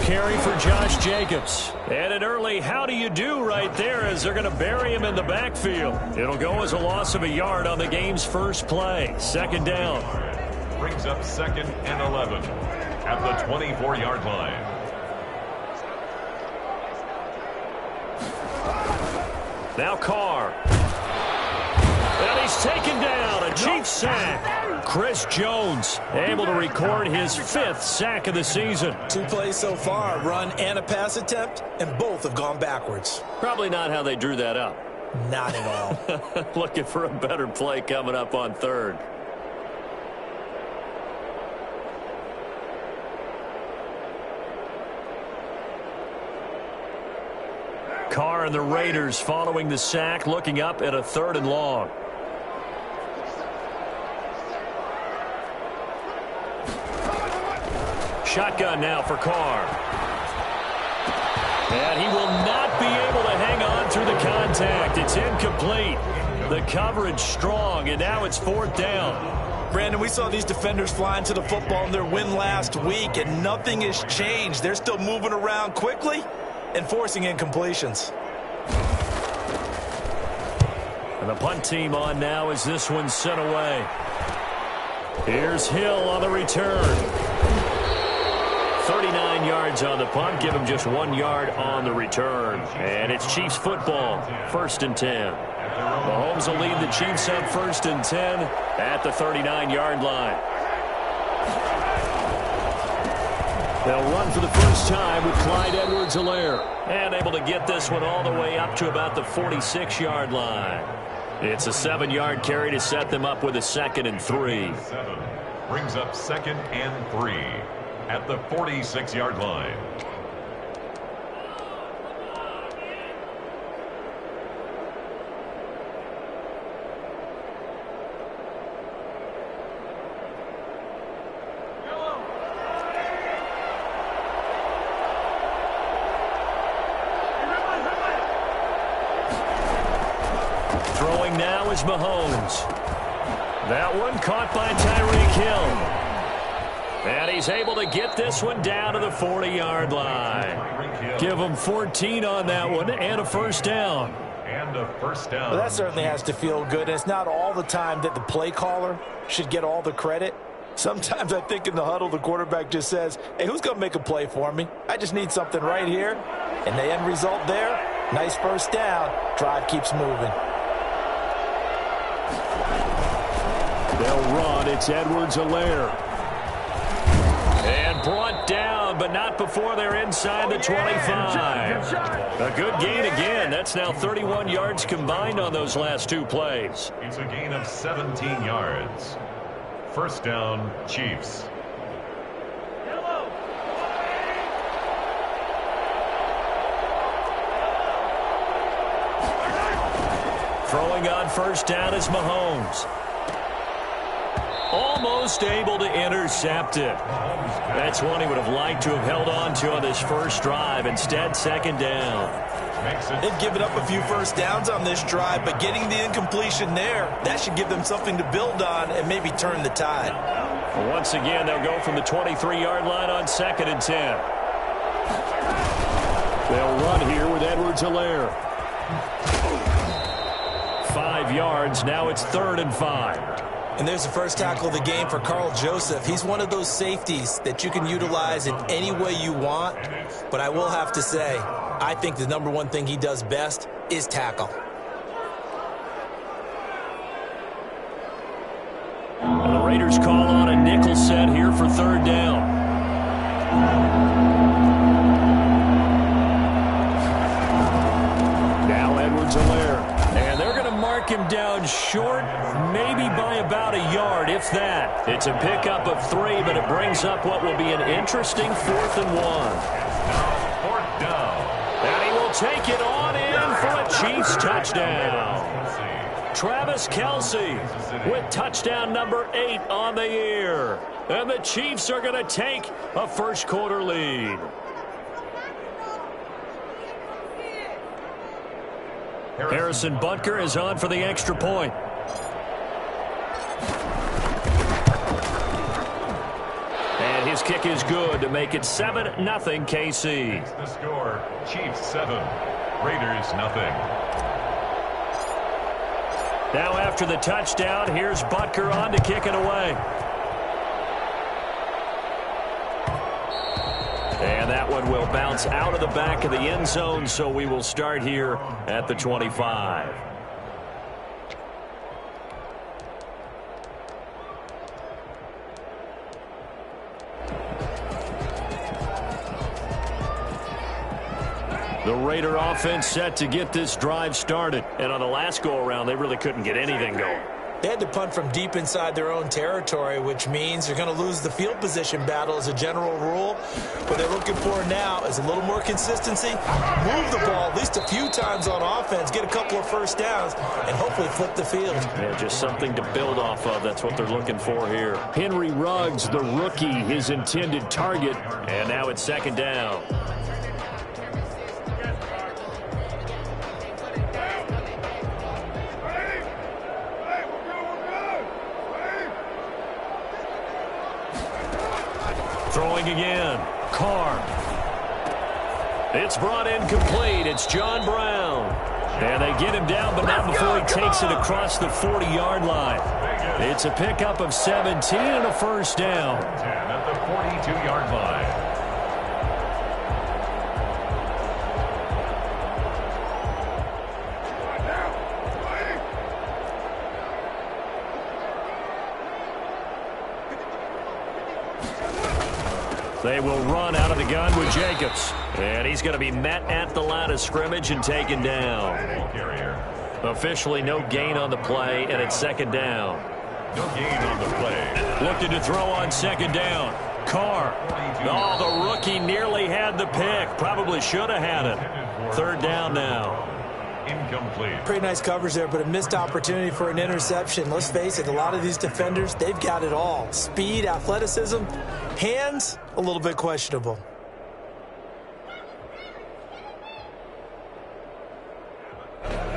carry for Josh Jacobs. And an early how do you do right there as they're going to bury him in the backfield. It'll go as a loss of a yard on the game's first play. Second down. Brings up 2nd and 11 at the 24-yard line. Now Carr. And he's taken down. A Cheifs sack. Chris Jones able to record his 5th sack of the season. 2 plays so far, run and a pass attempt, and both have gone backwards. Probably not how they drew that up. Not at all. Looking for a better play coming up on 3rd. Carr and the Raiders following the sack, looking up at a 3rd and long. Shotgun now for Carr. And he will not be able to hang on through the contact. It's incomplete. The coverage strong, and now it's 4th down. Brandon, we saw these defenders flying to the football in their win last week, and nothing has changed. They're still moving around quickly and forcing incompletions. And the punt team on now as this one's sent away. Here's Hill on the return. 39 yards on the punt. Give him just 1 yard on the return. And it's Chiefs football. 1st and 10. Mahomes will lead the Chiefs on 1st and 10 at the 39-yard line. They'll run for the first time with Clyde Edwards-Helaire. And able to get this one all the way up to about the 46-yard line. It's a 7-yard carry to set them up with a 2nd and 3. Brings up 2nd and 3 at the 46-yard line. Throwing now is Mahomes. That one caught by Tyreek Hill. And he's able to get this one down to the 40-yard line. Give him 14 on that one and a 1st down. And a 1st down. Well, that certainly has to feel good. It's not all the time that the play caller should get all the credit. Sometimes I think in the huddle, the quarterback just says, hey, who's going to make a play for me? I just need something right here. And the end result there, nice 1st down. Drive keeps moving. They'll run. It's Edwards-Helaire. And brought down, but not before they're inside the 25. A good gain again. That's now 31 yards combined on those last 2 plays. It's a gain of 17 yards. 1st down, Chiefs. Throwing on 1st down is Mahomes. Almost able to intercept it. That's one he would have liked to have held on to on this first drive. Instead, 2nd down. They've given up a few 1st downs on this drive, but getting the incompletion there, that should give them something to build on and maybe turn the tide. Once again, they'll go from the 23-yard line on 2nd and 10. They'll run here with Edwards-Helaire. 5 yards. Now it's 3rd and 5. And there's the first tackle of the game for Carl Joseph. He's one of those safeties that you can utilize in any way you want. But I will have to say, I think the #1 thing he does best is tackle. And the Raiders call on a nickel set here for 3rd down. Now Edwards-Helaire. And they're going to mark him down short, maybe by about a yard, if that. It's a pickup of 3, but it brings up what will be an interesting 4th and 1. Now 4th down. And he will take it on in for a Chiefs touchdown. Travis Kelce with touchdown number 8 on the year. And the Chiefs are going to take a first-quarter lead. Harrison Butker is on for the extra point. And his kick is good to make it 7-0 KC. The score, Chiefs 7, Raiders nothing. Now after the touchdown, here's Butker on to kick it away. And that one will bounce out of the back of the end zone, so we will start here at the 25. The Raider offense set to get this drive started. And on the last go-around, they really couldn't get anything going. They had to punt from deep inside their own territory, which means they're going to lose the field position battle as a general rule. What they're looking for now is a little more consistency, move the ball at least a few times on offense, get a couple of first downs, and hopefully flip the field. Yeah, just something to build off of. That's what they're looking for here. Henry Ruggs, the rookie, his intended target, and now it's second down. Throwing again. Carr. It's brought in complete. It's John Brown. And they get him down, but not before he takes it across the 40-yard line. It's a pickup of 17 and a first down. 10 at the 42-yard line. They will run out of the gun with Jacobs. And he's going to be met at the line of scrimmage and taken down. Officially no gain on the play, and it's second down. No gain on the play. Looking to throw on second down. Carr. Oh, the rookie nearly had the pick. Probably should have had it. Third down now. Incomplete. Pretty nice coverage there, but a missed opportunity for an interception. Let's face it, a lot of these defenders, they've got it all. Speed, athleticism, hands, a little bit questionable.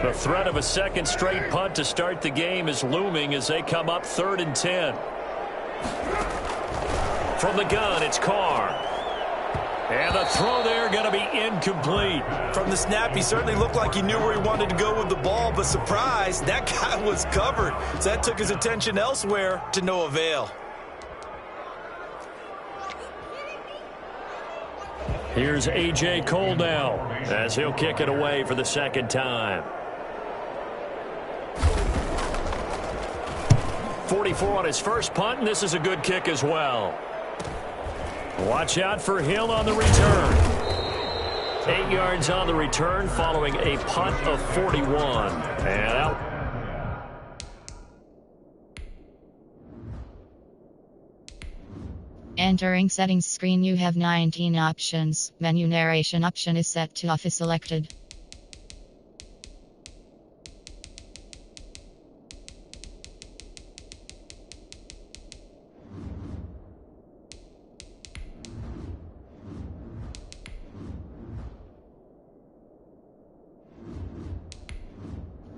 The threat of a second straight punt to start the game is looming as they come up 3rd and 10. From the gun, it's Carr. And the throw there going to be incomplete. From the snap, he certainly looked like he knew where he wanted to go with the ball, but surprise, that guy was covered. So that took his attention elsewhere to no avail. Here's A.J. Cole now as he'll kick it away for the second time. 44 on his first punt, and this is a good kick as well. Watch out for Hill on the return. 8 yards on the return following a punt of 41. And out. Entering settings screen, you have 19 options. Menu narration option is set to office selected.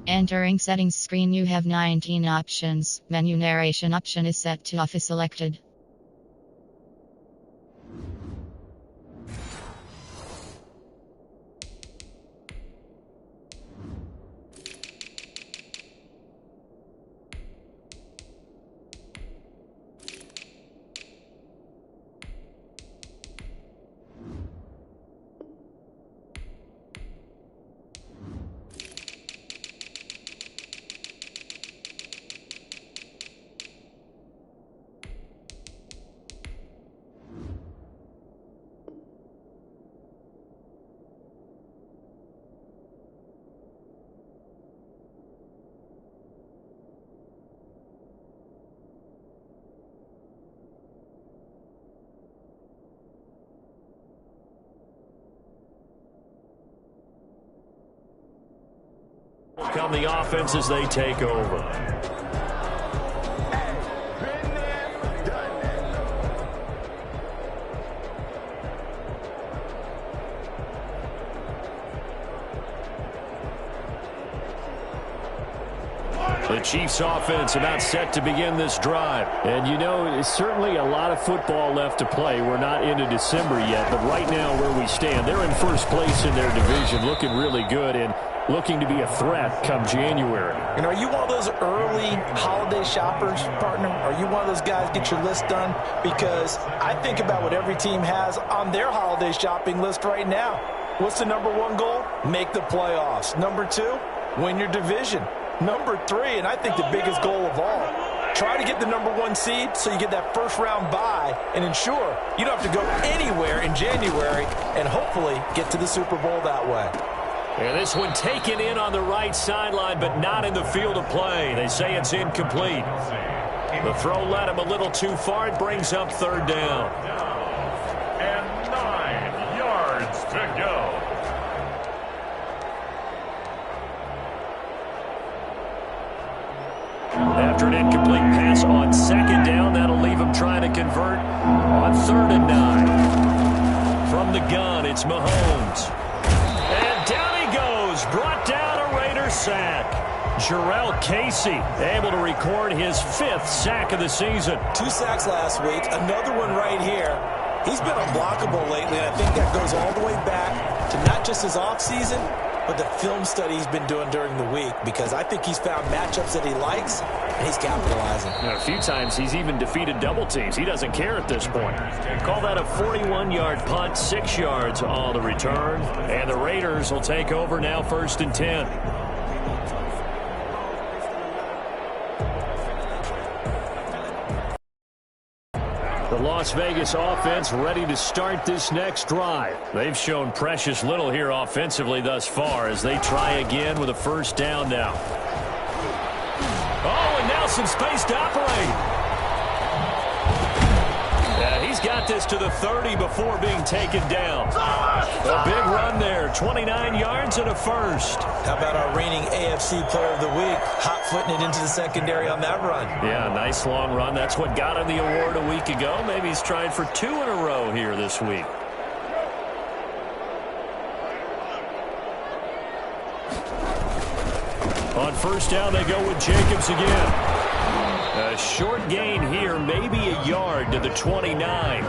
Entering settings screen, you have 19 options. Menu narration option is set to office selected. Come the offense as they take over. The Chiefs offense about set to begin this drive. And you know, it's certainly a lot of football left to play. We're not into December yet, but right now where we stand, they're in first place in their division, looking really good and looking to be a threat come January. And are you one of those early holiday shoppers, partner? Are you one of those guys get your list done? Because I think about what every team has on their holiday shopping list right now. What's the number one goal? Make the playoffs. Number two, win your division. Number three, and I think the biggest goal of all, try to get the number one seed so you get that first round bye and ensure you don't have to go anywhere in January and hopefully get to the Super Bowl that way. And this one taken in on the right sideline, but not in the field of play. They say it's incomplete. The throw led him a little too far. It brings up third down. And 9 yards to go. After an incomplete pass on second down, that'll leave him trying to convert on 3rd and 9. From the gun, it's Mahomes. And down he goes, brought down a Raider sack. Jarrell Casey able to record his 5th sack of the season. 2 sacks last week, another one right here. He's been unblockable lately, and I think that goes all the way back to not just his offseason, but the film study he's been doing during the week, because I think he's found matchups that he likes, and he's capitalizing. You know, a few times he's even defeated double teams. He doesn't care at this point. Call that a 41-yard punt, 6 yards on the return. And the Raiders will take over now, 1st and 10. The Las Vegas offense ready to start this next drive. They've shown precious little here offensively thus far as they try again with a first down now. Oh, and now some space to operate. Yeah, he's got this to the 30 before being taken down. A big run there, 29 yards and a first. How about our reigning AFC Player of the Week, hot-footing it into the secondary on that run? Yeah, nice long run. That's what got him the award a week ago. Maybe he's trying for 2 in a row here this week. On first down, they go with Cheifs again. A short gain here, maybe a yard to the 29.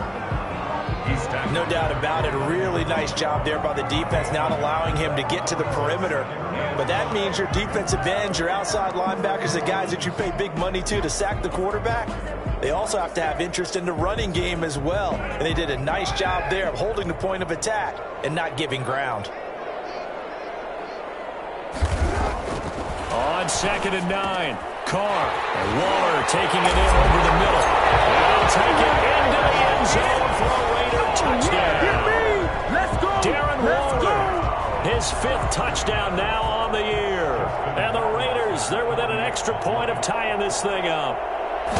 No doubt about it. A really nice job there by the defense, not allowing him to get to the perimeter. But that means your defensive ends, your outside linebackers, the guys that you pay big money to sack the quarterback, they also have to have interest in the running game as well. And they did a nice job there of holding the point of attack and not giving ground. On 2nd and 9, Carr and Waller taking it in over the middle. They'll take it into the end zone for a Raider touchdown. Let's go. Darren Waller, his 5th touchdown now on the year. And the Raiders, they're within an extra point of tying this thing up.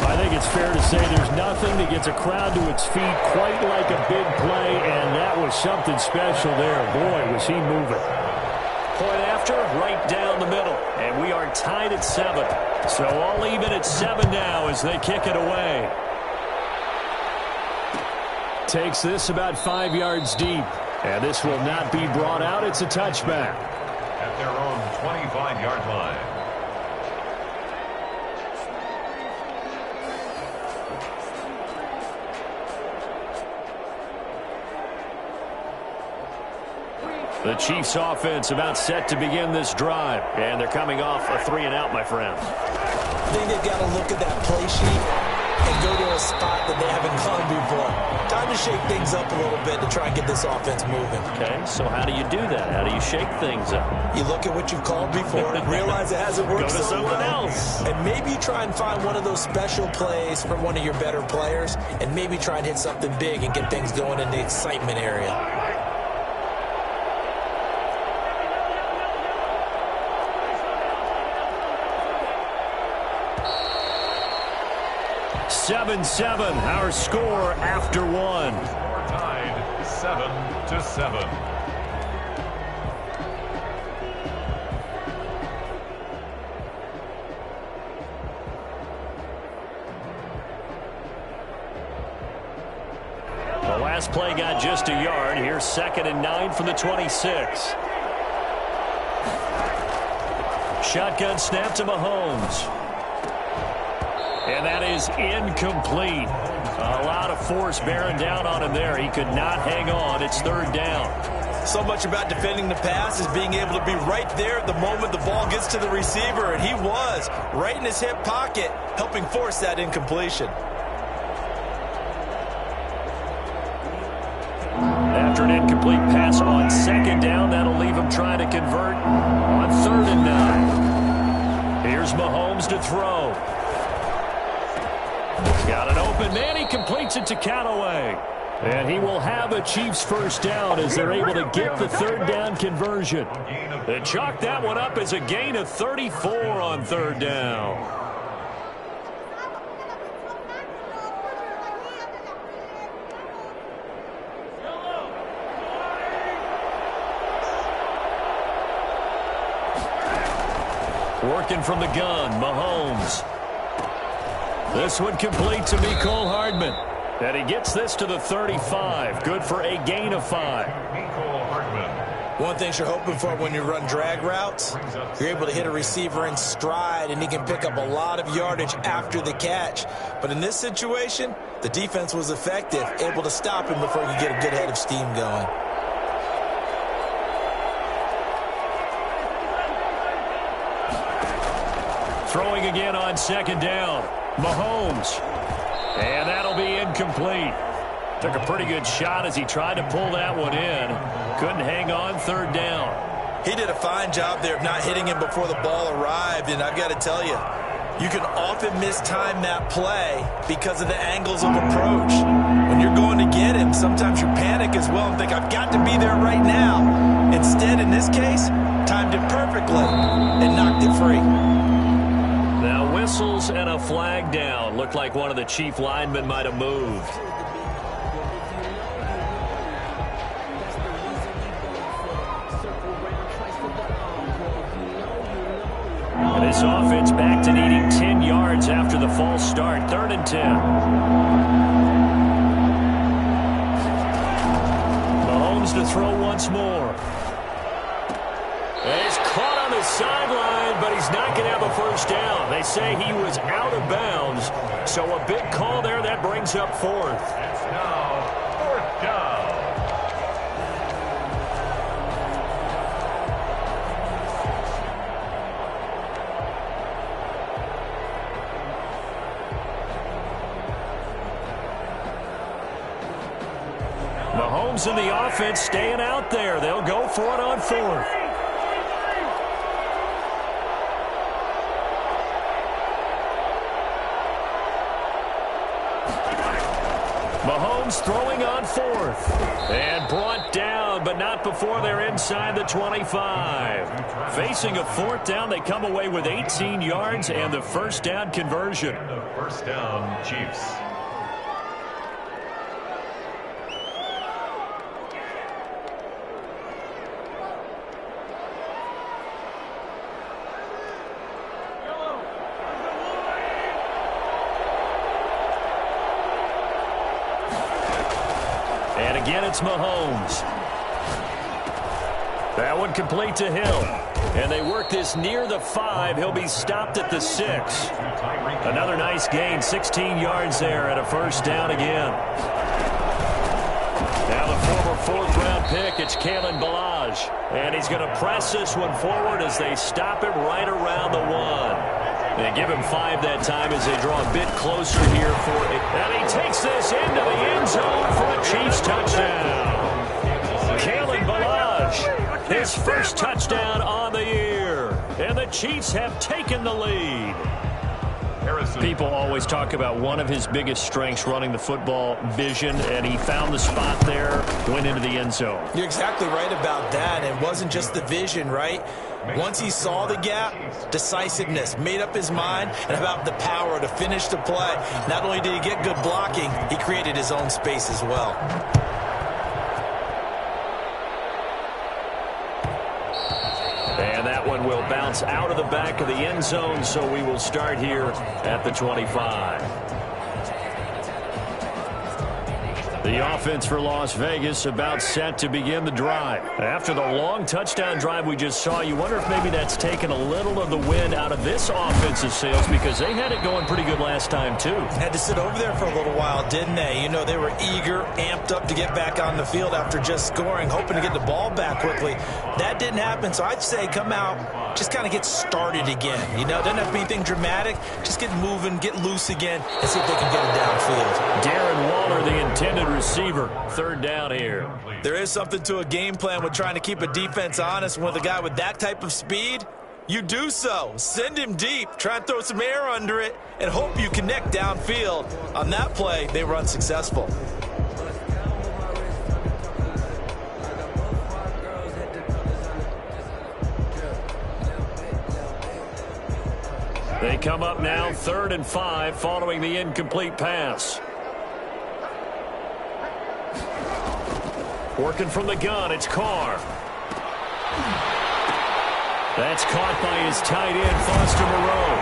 I think it's fair to say there's nothing that gets a crowd to its feet quite like a big play, and that was something special there. Boy, was he moving. Point after, right down the middle. And we are tied at 7. So all even at 7 now as they kick it away. Takes this about 5 yards deep. And this will not be brought out. It's a touchback. At their own 25-yard line. The Chiefs offense about set to begin this drive. And they're coming off a 3-and-out, my friends. I think they've got to look at that play sheet and go to a spot that they haven't gone before. Time to shake things up a little bit to try and get this offense moving. Okay, so how do you do that? How do you shake things up? You look at what you've called before, realize it hasn't worked Go to so someone well, else. and maybe try and find one of those special plays from one of your better players, and maybe try and hit something big and get things going in the excitement area. Seven, our score after 1. Score tied 7-7. The last play got just a yard. Here's 2nd and 9 from the 26. Shotgun snap to Mahomes. And that is incomplete. A lot of force bearing down on him there. He could not hang on. It's third down. So much about defending the pass is being able to be right there at the moment the ball gets to the receiver, and he was right in his hip pocket, helping force that incompletion. After an incomplete pass on second down, that'll leave him trying to convert on 3rd and 9. Here's Mahomes to throw. He's got an open man. He completes it to Callaway. And he will have a Chiefs first down as they're able to get the 3rd down conversion. They chalk that one up as a gain of 34 on 3rd down. Working from the gun, Mahomes. This one complete to Mecole Hardman. And he gets this to the 35. Good for a gain of 5. One thing you're hoping for when you run drag routes, you're able to hit a receiver in stride, and he can pick up a lot of yardage after the catch. But in this situation, the defense was effective, able to stop him before he could get a good head of steam going. Throwing again on 2nd down. Mahomes. And that'll be incomplete. Took a pretty good shot as he tried to pull that one in. Couldn't hang on 3rd down. He did a fine job there of not hitting him before the ball arrived, and I've got to tell you, you can often mistime that play because of the angles of approach. When you're going to get him, sometimes you panic as well and think, I've got to be there right now. Instead, in this case, timed it perfectly and knocked it free. Now whistles and a flag down. Looked like one of the Chief linemen might have moved. And this offense back to needing 10 yards after the false start. 3rd and 10. Mahomes to throw once more. And he's caught on the sideline, but he's not going to have a first down. They say he was out of bounds, so a big call there. That brings up 4th. It's now 4th down. Mahomes and the offense staying out there. They'll go for it on 4th. Mahomes throwing on 4th. And brought down, but not before they're inside the 25. Facing a 4th down, they come away with 18 yards and the first down conversion. The first down, Chiefs. And again, it's Mahomes. That one complete to Hill. And they work this near the 5. He'll be stopped at the 6. Another nice gain, 16 yards there and a first down again. Now the former 4th-round pick, it's Kalen Ballage. And he's going to press this one forward as they stop him right around the 1. They give him 5 that time as they draw a bit closer here for it. And he takes this into the end zone for a Chiefs touchdown. Kalen Ballage, his first touchdown on the year. And the Chiefs have taken the lead. People always talk about one of his biggest strengths running the football, vision, and he found the spot there, went into the end zone. You're exactly right about that. It wasn't just the vision, right? Once he saw the gap, decisiveness, made up his mind, and about the power to finish the play. Not only did he get good blocking, he created his own space as well. And that one will bounce out of the back of the end zone, so we will start here at the 25. The offense for Las Vegas about set to begin the drive. After the long touchdown drive we just saw, you wonder if maybe that's taken a little of the wind out of this offensive sails, because they had it going pretty good last time too. Had to sit over there for a little while, didn't they? You know, they were eager, amped up to get back on the field after just scoring, hoping to get the ball back quickly. That didn't happen, so I'd say come out, just kind of get started again. You know, doesn't have to be anything dramatic. Just get moving, get loose again, and see if they can get it downfield. Darren Waller, the intended receiver. Third down here. There is something to a game plan with trying to keep a defense honest. With a guy with that type of speed, you do so. Send him deep. Try and throw some air under it and hope you connect downfield. On that play, they were unsuccessful. They come up now 3rd and 5 following the incomplete pass. Working from the gun, it's Carr. That's caught by his tight end, Foster Moreau.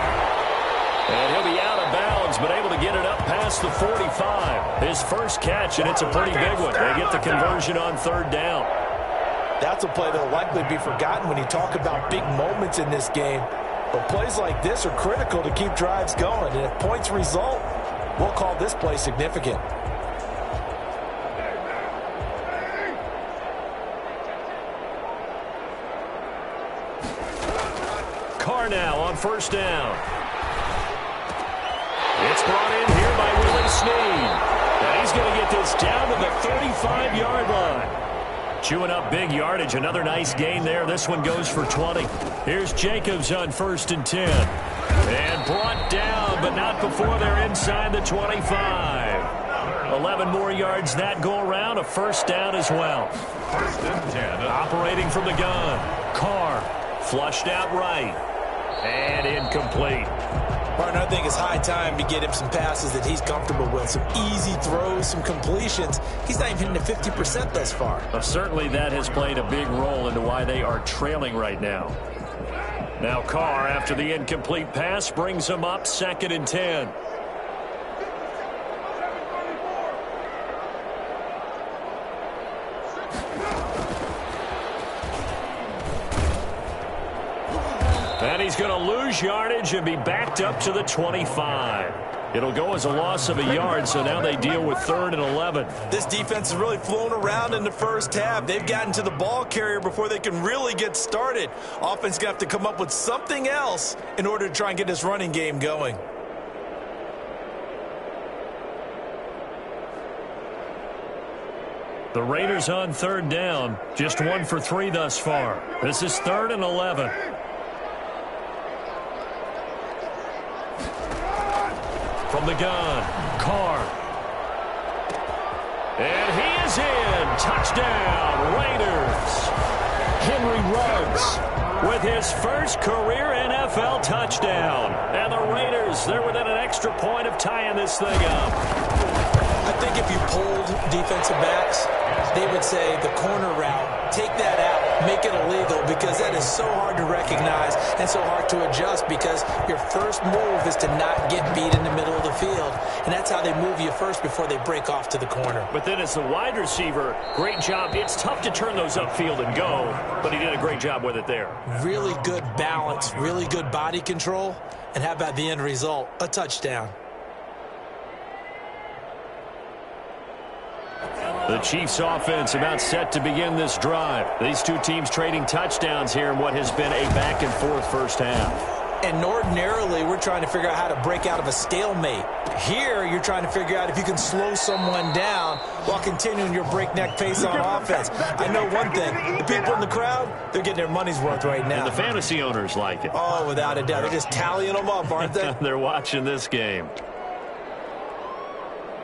And he'll be out of bounds, but able to get it up past the 45. His first catch, and it's a pretty big one. They get the conversion on 3rd down. That's a play that will likely be forgotten when you talk about big moments in this game. But plays like this are critical to keep drives going. And if points result, we'll call this play significant. Carr now on 1st down. It's brought in here by Willie Snead. And he's going to get this down to the 35-yard line. Chewing up big yardage. Another nice gain there. This one goes for 20. Here's Jacobs on 1st and 10. And brought down, but not before they're inside the 25. 11 more yards that go around. A 1st down as well. 1st and 10. Operating from the gun. Carr flushed out right. And incomplete. Partner, I think it's high time to get him some passes that he's comfortable with. Some easy throws, some completions. He's not even hitting the 50% thus far. Certainly that has played a big role into why they are trailing right now. Now Carr, after the incomplete pass, brings him up 2nd and 10. And he's going to lose yardage and be backed up to the 25. It'll go as a loss of a yard, so now they deal with 3rd and 11. This defense has really flown around in the first half. They've gotten to the ball carrier before they can really get started. Offense going to have to come up with something else in order to try and get this running game going. The Raiders on 3rd down, just 1 for 3 thus far. This is 3rd and 11. From the gun, Carr. And he is in. Touchdown, Raiders. Henry Ruggs with his first career NFL touchdown. And the Raiders, they're within an extra point of tying this thing up. I think if you polled defensive backs, they would say the corner route, take that out, make it illegal, because that is so hard to recognize and so hard to adjust, because your first move is to not get beat in the middle of the field. And that's how they move you first before they break off to the corner. But then as the wide receiver, great job. It's tough to turn those upfield and go, but he did a great job with it there. Really good balance, really good body control. And how about the end result? A touchdown. The Chiefs offense about set to begin this drive. These two teams trading touchdowns here in what has been a back-and-forth first half. And ordinarily, we're trying to figure out how to break out of a stalemate. Here, you're trying to figure out if you can slow someone down while continuing your breakneck pace on offense. I know one thing. The people in the crowd, they're getting their money's worth right now. And the fantasy owners like it. Oh, without a doubt. They're just tallying them up, aren't they? They're watching this game.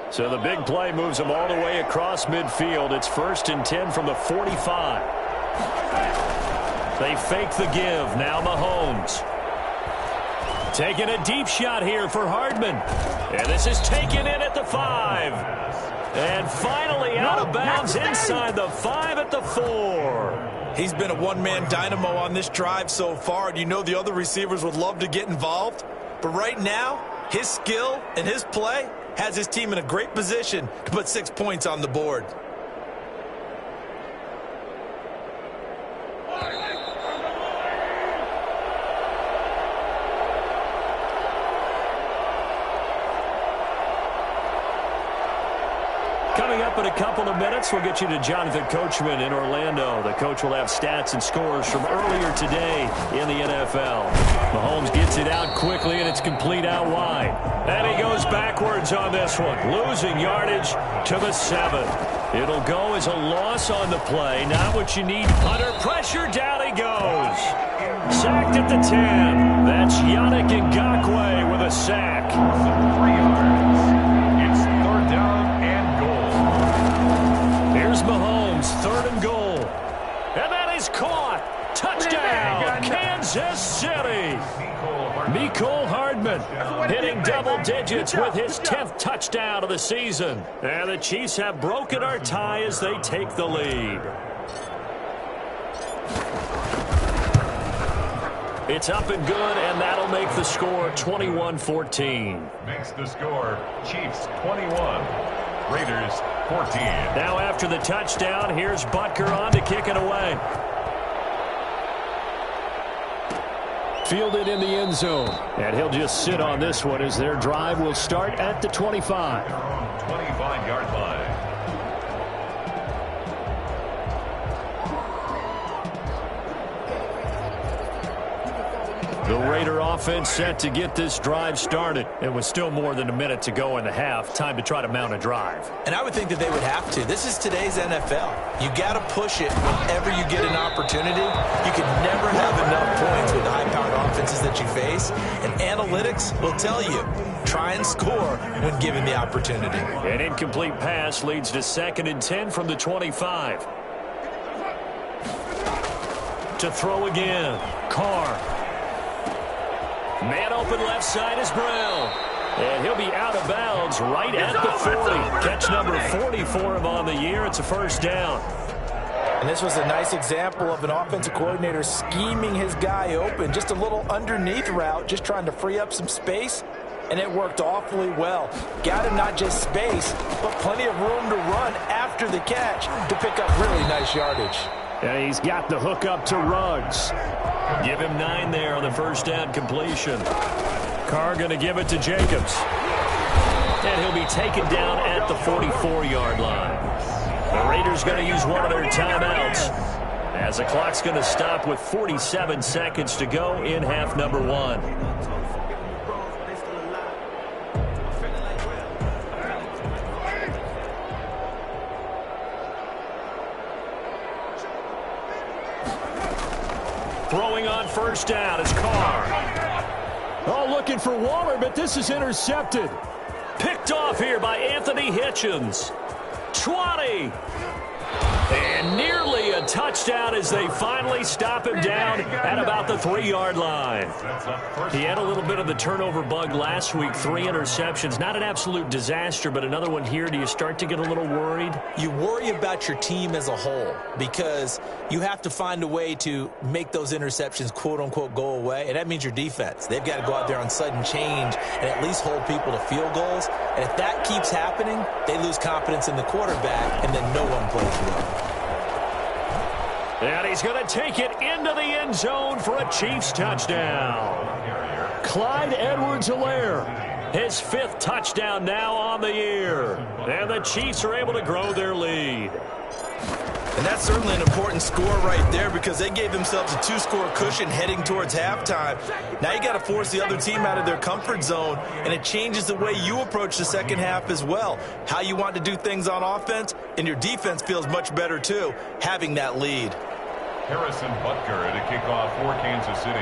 So the big play moves them all the way across midfield. It's 1st and 10 from the 45. They fake the give. Now Mahomes. Taking a deep shot here for Hardman. And this is taken in at the 5. And finally out of bounds inside the 5 at the 4. He's been a one-man dynamo on this drive so far. And you know the other receivers would love to get involved. But right now, his skill and his play, has his team in a great position to put 6 points on the board. Coming up in a couple of minutes, we'll get you to Jonathan Coachman in Orlando. The coach will have stats and scores from earlier today in the NFL. Mahomes gets it out quickly, and it's complete out wide. And he goes backwards on this one, losing yardage to the 7. It'll go as a loss on the play. Not what you need. Under pressure, down he goes. Sacked at the 10. That's Yannick Ngakoue with a sack. 3 yards. It's 3rd down and goal. Here's Mahomes, 3rd and goal. And that is caught. Touchdown, Kansas City. Mecole Hardman hitting double digits with his 10th touchdown of the season. And the Chiefs have broken our tie as they take the lead. It's up and good, and that'll make the score 21-14. Makes the score Chiefs 21, Raiders 14. Now after the touchdown, here's Butker on to kick it away. Fielded in the end zone. And he'll just sit on this one as their drive will start at the 25. 25-yard line. The Raider offense set to get this drive started. It was still more than a minute to go in the half. Time to try to mount a drive. And I would think that they would have to. This is today's NFL. You got to push it whenever you get an opportunity. You can never have enough points with the high-powered offenses that you face. And analytics will tell you, try and score when given the opportunity. An incomplete pass leads to 2nd and 10 from the 25. To throw again, Carr. Man open left side is Brown. And he'll be out of bounds right at the 40. Catch number 40 for him on the year. It's a 1st down. And this was a nice example of an offensive coordinator scheming his guy open. Just a little underneath route, just trying to free up some space. And it worked awfully well. Got him not just space, but plenty of room to run after the catch to pick up really nice yardage. And he's got the hook up to Ruggs. Give him 9 there on the 1st down completion. Carr going to give it to Jacobs. And he'll be taken down at the 44-yard line. The Raiders going to use one of their timeouts as the clock's going to stop with 47 seconds to go in half number 1. Throwing on 1st down is Carr. Oh, looking for Waller, but this is intercepted. Picked off here by Anthony Hitchens. 20. And nearly a touchdown as they finally stop him down at about the 3-yard line. He had a little bit of the turnover bug last week. 3 interceptions. Not an absolute disaster, but another one here. Do you start to get a little worried? You worry about your team as a whole because you have to find a way to make those interceptions, quote-unquote, go away. And that means your defense. They've got to go out there on sudden change and at least hold people to field goals. And if that keeps happening, they lose confidence in the quarterback, and then no one plays well. And he's going to take it into the end zone for a Chiefs touchdown. Clyde Edwards-Helaire, his 5th touchdown now on the year. And the Chiefs are able to grow their lead. And that's certainly an important score right there because they gave themselves a 2-score cushion heading towards halftime. Now you got to force the other team out of their comfort zone, and it changes the way you approach the second half as well. How you want to do things on offense, and your defense feels much better too, having that lead. Harrison Butker to kick off for Kansas City.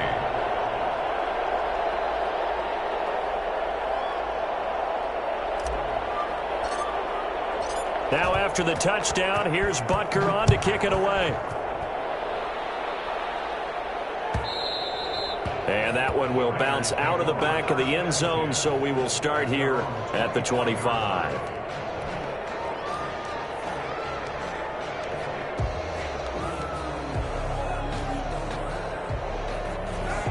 Now after the touchdown, here's Butker on to kick it away. And that one will bounce out of the back of the end zone, so we will start here at the 25.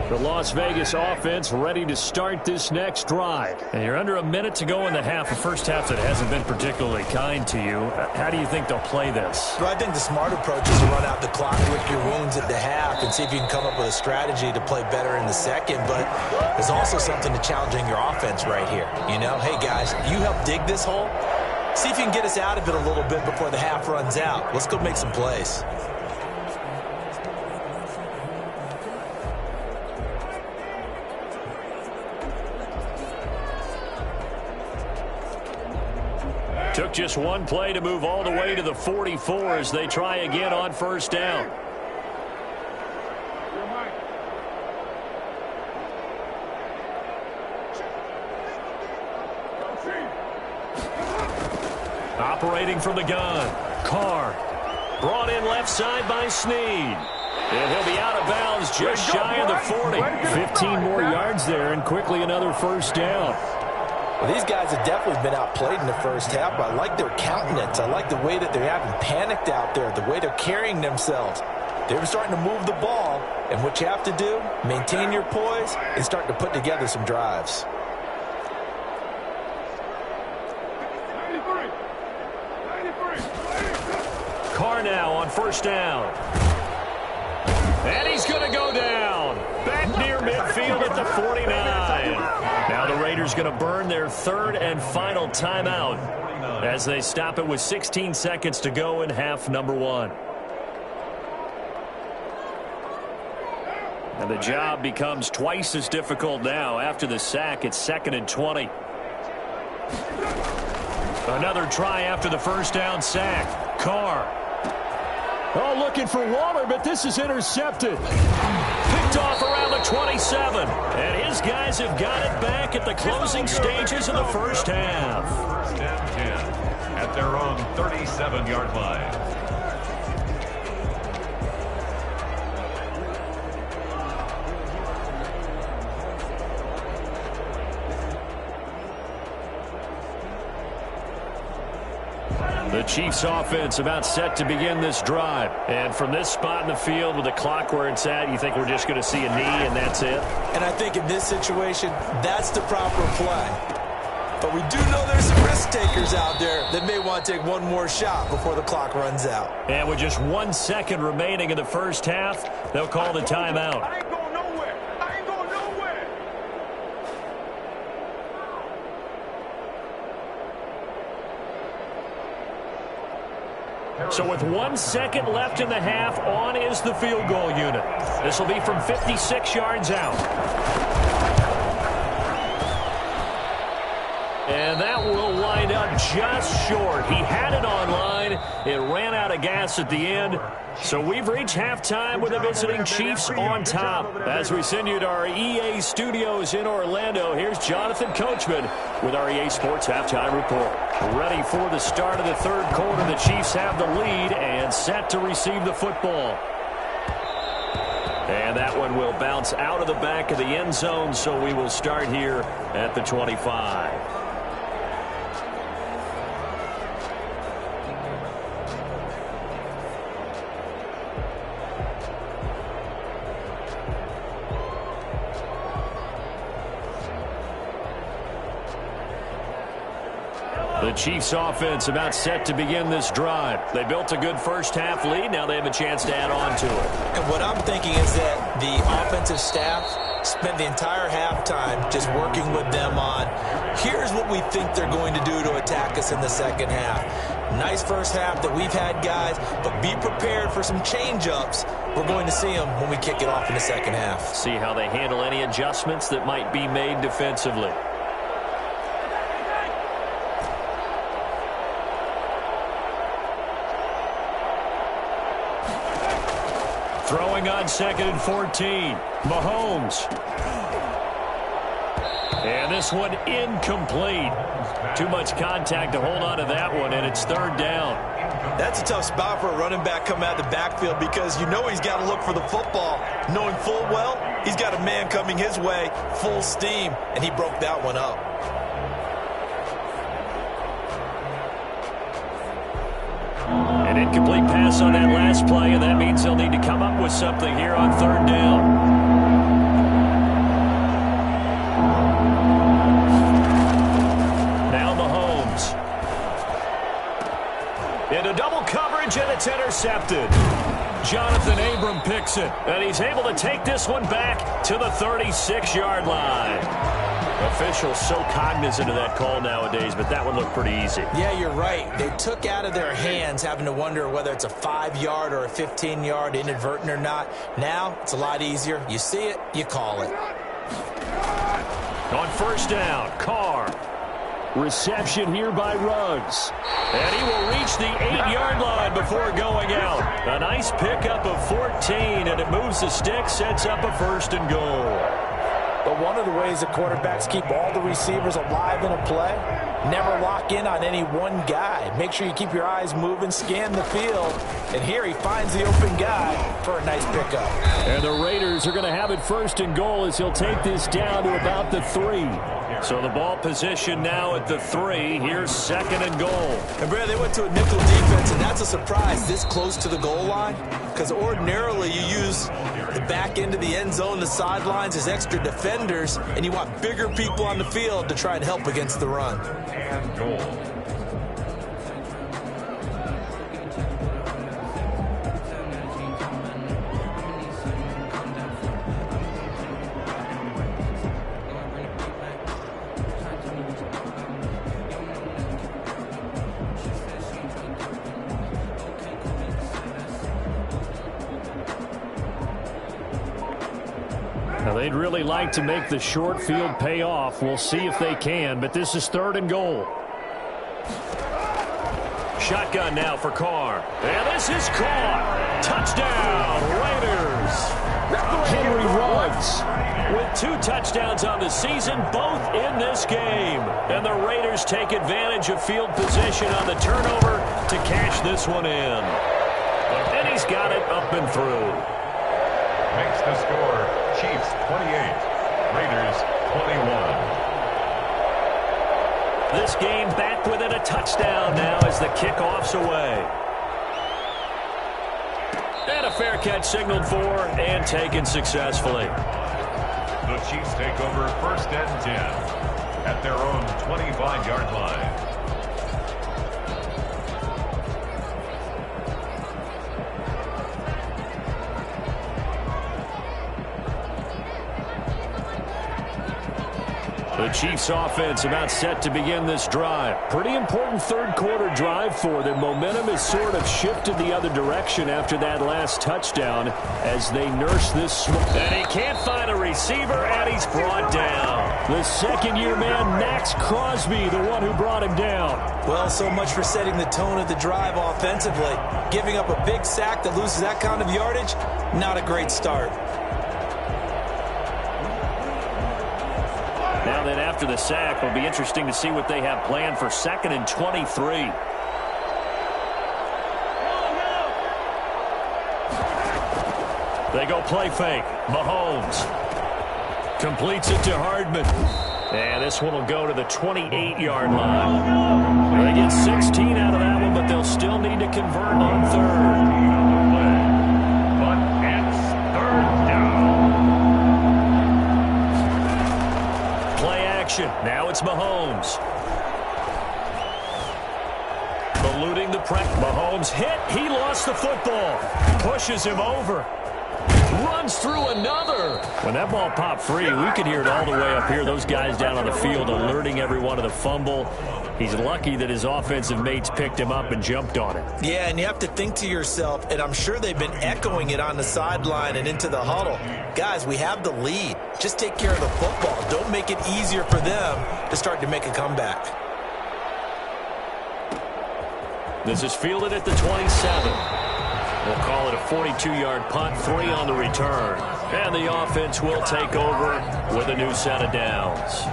The Las Vegas offense ready to start this next drive. And you're under a minute to go in the half, a first half that hasn't been particularly kind to you. How do you think they'll play this? Well, I think the smart approach is to run out the clock, lick your wounds at the half, and see if you can come up with a strategy to play better in the second. But there's also something to challenging your offense right here. You know, hey, guys, you help dig this hole. See if you can get us out of it a little bit before the half runs out. Let's go make some plays. Took just one play to move all the way to the 44 as they try again on first down. Operating from the gun, Carr. Brought in left side by Snead. And he'll be out of bounds just shy of the 40. 15 more yards there and quickly another first down. Well, these guys have definitely been outplayed in the first half. I like their countenance. I like the way that they haven't panicked out there, the way they're carrying themselves. They're starting to move the ball, and what you have to do, maintain your poise, and start to put together some drives. Carr now on first down. And he's going to go down. Back near midfield at the 49. Now the Raiders going to burn their third and final timeout as they stop it with 16 seconds to go in half number one. And the job becomes twice as difficult now. After the sack, it's 2nd and 20. Another try after the first down sack. Carr. Oh, looking for Waller, but this is intercepted. Picked off around the 27. And his guys have got it back at the closing stages of the first half. First and 10 at their own 37-yard line. The Chiefs offense about set to begin this drive. And from this spot in the field with the clock where it's at, you think we're just going to see a knee and that's it? And I think in this situation, that's the proper play. But we do know there's some risk takers out there that may want to take one more shot before the clock runs out. And with just 1 second remaining in the first half, they'll call the timeout. I ain't going nowhere. I ain't going nowhere. So with 1 second left in the half, on is the field goal unit. This will be from 56 yards out. And that will wind up just short. He had it online. It ran out of gas at the end. So we've reached halftime with the visiting Chiefs on top. As we send you to our EA studios in Orlando, here's Jonathan Coachman with our EA Sports Halftime Report. Ready for the start of the third quarter. The Chiefs have the lead and set to receive the football. And that one will bounce out of the back of the end zone, so we will start here at the 25. The Chiefs offense about set to begin this drive. They built a good first half lead. Now they have a chance to add on to it. And what I'm thinking is that the offensive staff spent the entire halftime just working with them on, here's what we think they're going to do to attack us in the second half. Nice first half that we've had, guys, but be prepared for some change-ups. We're going to see them when we kick it off in the second half. See how they handle any adjustments that might be made defensively. Throwing on 2nd and 14. Mahomes. And this one incomplete. Too much contact to hold on to that one, and it's third down. That's a tough spot for a running back coming out of the backfield because you know he's got to look for the football, knowing full well he's got a man coming his way, full steam, and he broke that one up. An incomplete pass on that last play, and that means they'll need to come up with something here on third down. Jackson. And he's able to take this one back to the 36-yard line. Officials so cognizant of that call nowadays, but that one looked pretty easy. Yeah, you're right. They took out of their hands having to wonder whether it's a 5-yard or a 15-yard inadvertent or not. Now, it's a lot easier. You see it, you call it. On first down, Carr. Reception here by Ruggs. And he will reach the 8-yard line before going out. A nice pickup of 14, and it moves the stick, sets up a 1st and goal. But one of the ways that quarterbacks keep all the receivers alive in a play, never lock in on any one guy. Make sure you keep your eyes moving, scan the field, and here he finds the open guy for a nice pickup. And the Raiders are going to have it 1st and goal as he'll take this down to about the 3. So the ball position now at the 3. Here's 2nd and goal. And, Brad, they went to a nickel defense, and that's a surprise this close to the goal line, because ordinarily you use the back end of the end zone, the sidelines as extra defenders, and you want bigger people on the field to try and help against the run. And goal. Now, they'd really like to make the short field pay off. We'll see if they can, but this is 3rd and goal. Shotgun now for Carr. And this is caught. Touchdown, Raiders. Henry Ruggs With 2 touchdowns on the season, both in this game. And the Raiders take advantage of field position on the turnover to cash this one in. And he's got it up and through. Makes the score Chiefs 28, Raiders 21. This game back within a touchdown now as the kickoff's away. And a fair catch signaled for and taken successfully. The Chiefs take over 1st and 10 at their own 25-yard line. The Chiefs offense about set to begin this drive. Pretty important 3rd quarter drive for them. Momentum has sort of shifted the other direction after that last touchdown as they nurse this. And he can't find a receiver, and he's brought down. The 2nd-year man, Max Crosby, the one who brought him down. Well, so much for setting the tone of the drive offensively. Giving up a big sack that loses that kind of yardage, not a great start. Now then, after the sack, it'll be interesting to see what they have planned for 2nd and 23. They go play fake. Mahomes completes it to Hardman. And this one will go to the 28-yard line. They get 16 out of that one, but they'll still need to convert on 3rd. But it's 3rd down. Now it's Mahomes. Eluding the press. Mahomes hit. He lost the football. Pushes him over. Runs through another. When that ball popped free, we could hear it all the way up here. Those guys down on the field alerting everyone of the fumble. He's lucky that his offensive mates picked him up and jumped on it. Yeah, and you have to think to yourself, and I'm sure they've been echoing it on the sideline and into the huddle. Guys, we have the lead. Just take care of the football. Don't make it easier for them to start to make a comeback. This is fielded at the 27. We'll call it a 42-yard punt, 3 on the return. And the offense will take over with a new set of downs.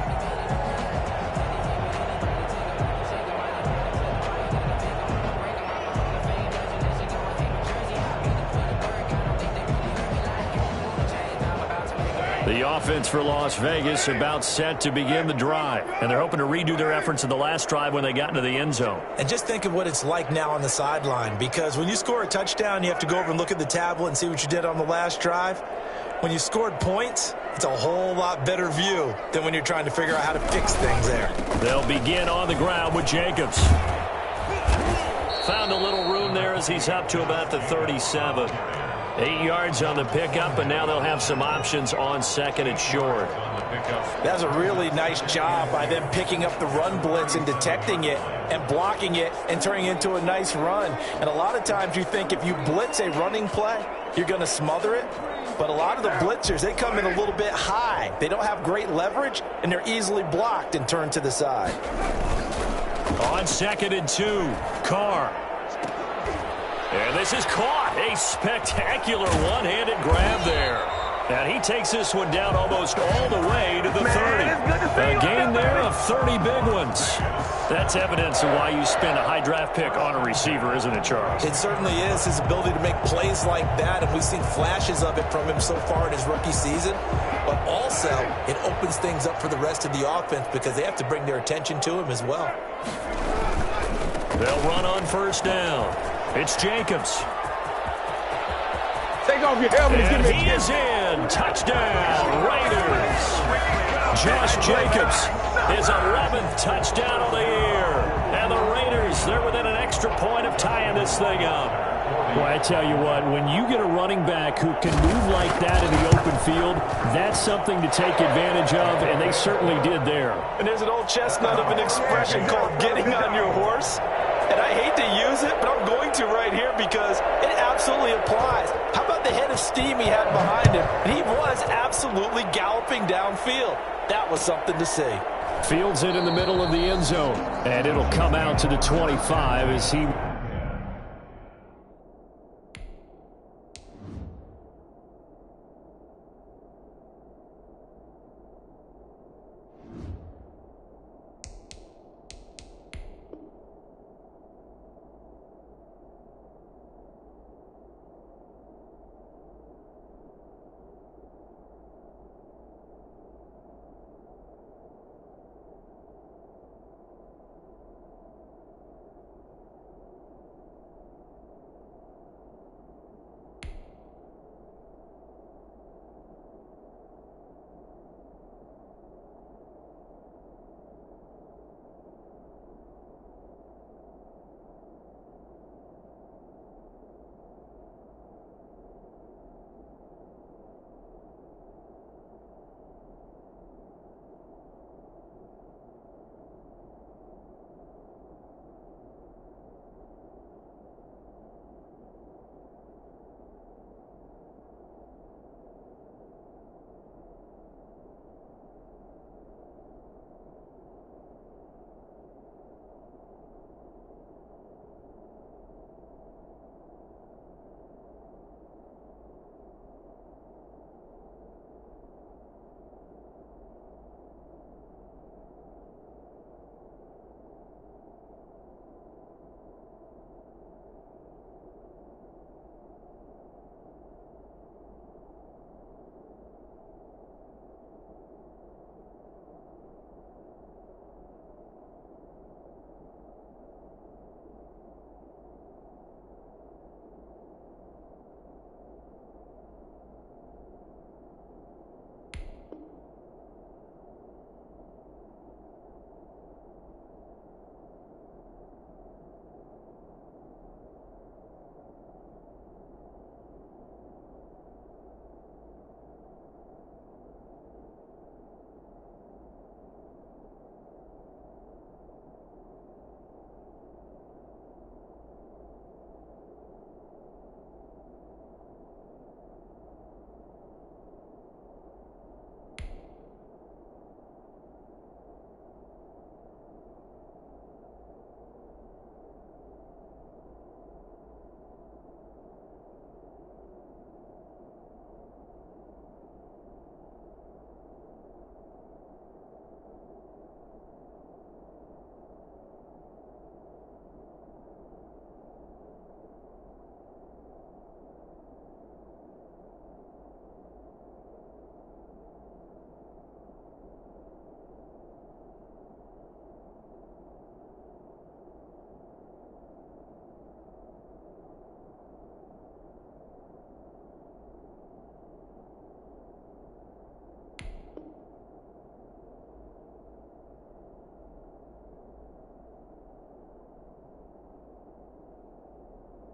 The offense for Las Vegas about set to begin the drive. And they're hoping to redo their efforts in the last drive when they got into the end zone. And just think of what it's like now on the sideline, because when you score a touchdown, you have to go over and look at the tablet and see what you did on the last drive. When you scored points, it's a whole lot better view than when you're trying to figure out how to fix things there. They'll begin on the ground with Jacobs. Found a little room there as he's up to about the 37. 8 yards on the pickup, and now they'll have some options on second and short. That's a really nice job by them picking up the run blitz and detecting it and blocking it and turning it into a nice run. And a lot of times you think if you blitz a running play, you're going to smother it. But a lot of the blitzers, they come in a little bit high. They don't have great leverage, and they're easily blocked and turned to the side. On second and 2, Carr. And this is caught. A spectacular one-handed grab there. And he takes this one down almost all the way to the 30. A gain there of 30 big ones. That's evidence of why you spend a high draft pick on a receiver, isn't it, Charles? It certainly is, his ability to make plays like that, and we've seen flashes of it from him so far in his rookie season. But also, it opens things up for the rest of the offense because they have to bring their attention to him as well. They'll run on first down. It's Jacobs. Take off your helmet and give me He is in. Touchdown, Raiders. Josh Jacobs, his 11th touchdown of the year. And the Raiders, they're within an extra point of tying this thing up. Well, I tell you what, when you get a running back who can move like that in the open field, that's something to take advantage of, and they certainly did there. And there's an old chestnut of an expression called getting on your horse. And I hate to use it, but I'm going to right here because it absolutely applies. How about the head of steam he had behind him? And he was absolutely galloping downfield. That was something to see. Fields it in the middle of the end zone, and it'll come out to the 25 as he...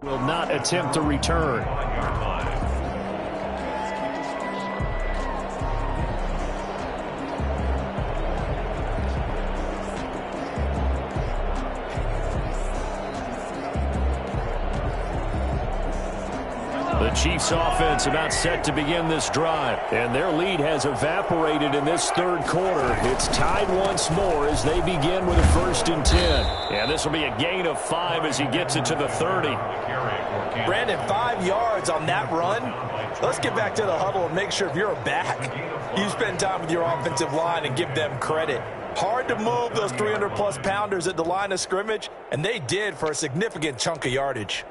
will not attempt to return. Chiefs offense about set to begin this drive. And their lead has evaporated in this third quarter. It's tied once more as they begin with a 1st and 10. And this will be a gain of 5 as he gets it to the 30. Brandon, 5 yards on that run. Let's get back to the huddle and make sure if you're a back, you spend time with your offensive line and give them credit. Hard to move those 300-plus pounders at the line of scrimmage, and they did for a significant chunk of yardage.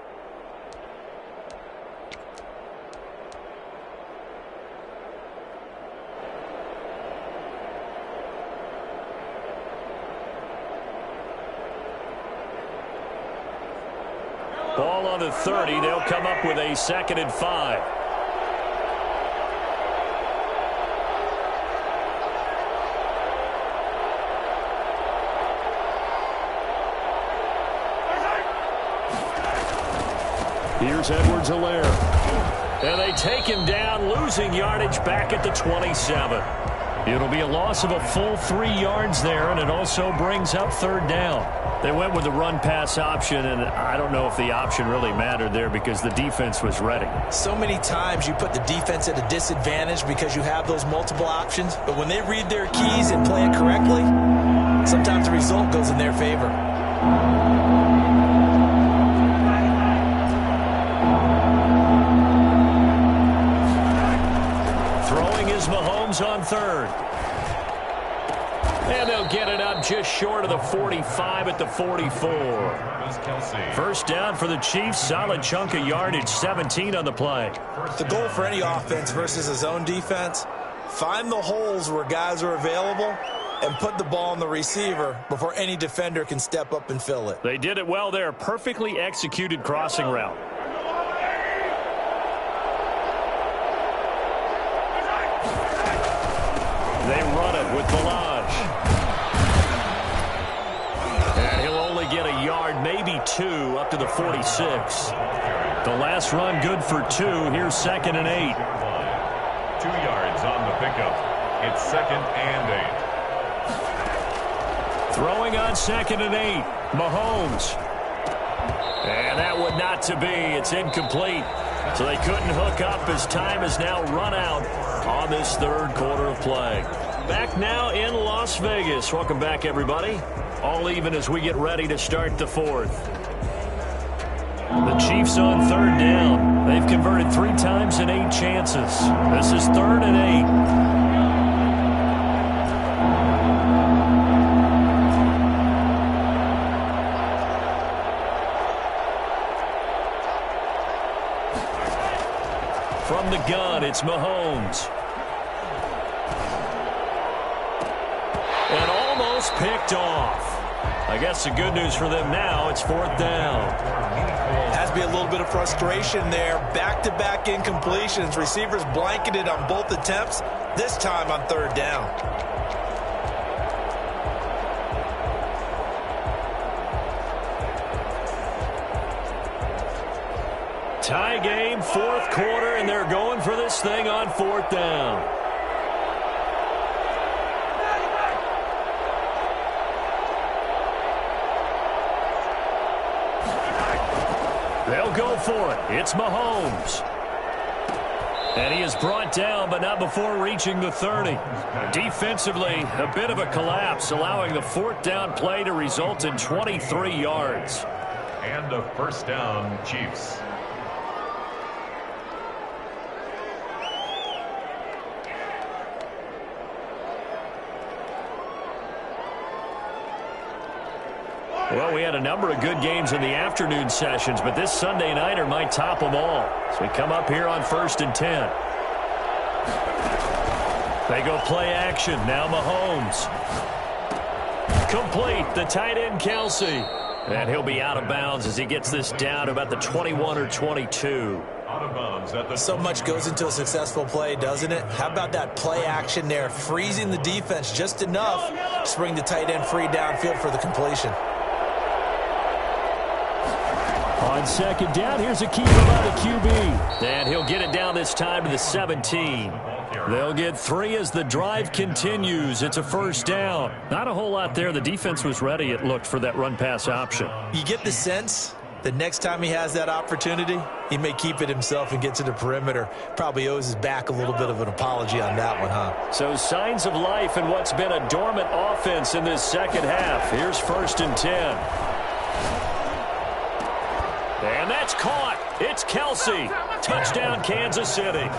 Ball on the 30. They'll come up with a 2nd and 5. Here's Edwards-Helaire. And they take him down, losing yardage back at the 27. It'll be a loss of a full 3 yards there, and it also brings up 3rd down. They went with the run-pass option, and I don't know if the option really mattered there because the defense was ready. So many times you put the defense at a disadvantage because you have those multiple options, but when they read their keys and play it correctly, sometimes the result goes in their favor. Throwing is Mahomes on 3rd. And they'll get it up just short of the 45 at the 44. 1st down for the Chiefs. Solid chunk of yardage, 17 on the play. The goal for any offense versus a zone defense, find the holes where guys are available and put the ball on the receiver before any defender can step up and fill it. They did it well there. Perfectly executed crossing route. They run it with Balaj. And he'll only get a yard, maybe 2, up to the 46. The last run good for 2. Here's 2nd and 8. 2 yards on the pickup. It's 2nd and 8. Throwing on 2nd and 8. Mahomes. And that would not to be. It's incomplete. So they couldn't hook up as time has now run out on this 3rd quarter of play. Back now in Las Vegas. Welcome back, everybody. All even as we get ready to start the 4th. The Chiefs on 3rd down. They've converted 3 times in 8 chances. This is 3rd and 8. From the gun, it's Mahomes. And almost picked off. I guess the good news for them now, it's 4th down. Has to be a little bit of frustration there. Back-to-back incompletions. Receivers blanketed on both attempts, this time on 3rd down. Tie game, 4th quarter, and they're going for this thing on 4th down. They'll go for it. It's Mahomes. And he is brought down, but not before reaching the 30. Defensively, a bit of a collapse, allowing the 4th down play to result in 23 yards. And a 1st down, Chiefs. Well, we had a number of good games in the afternoon sessions, but this Sunday nighter might top them all. So we come up here on 1st and 10. They go play action. Now Mahomes. Complete. The tight end, Kelsey. And he'll be out of bounds as he gets this down to about the 21 or 22. Out of bounds at the So much goes into a successful play, doesn't it? How about that play action there, freezing the defense just enough to bring the tight end free downfield for the completion. On 2nd down, here's a keeper by the QB. And he'll get it down this time to the 17. They'll get 3 as the drive continues. It's a 1st down. Not a whole lot there. The defense was ready, it looked, for that run-pass option. You get the sense The next time he has that opportunity, he may keep it himself and get to the perimeter. Probably owes his back a little bit of an apology on that one, huh? So signs of life in what's been a dormant offense in this second half. Here's 1st and 10. And that's caught. It's Kelsey. Touchdown, Kansas City.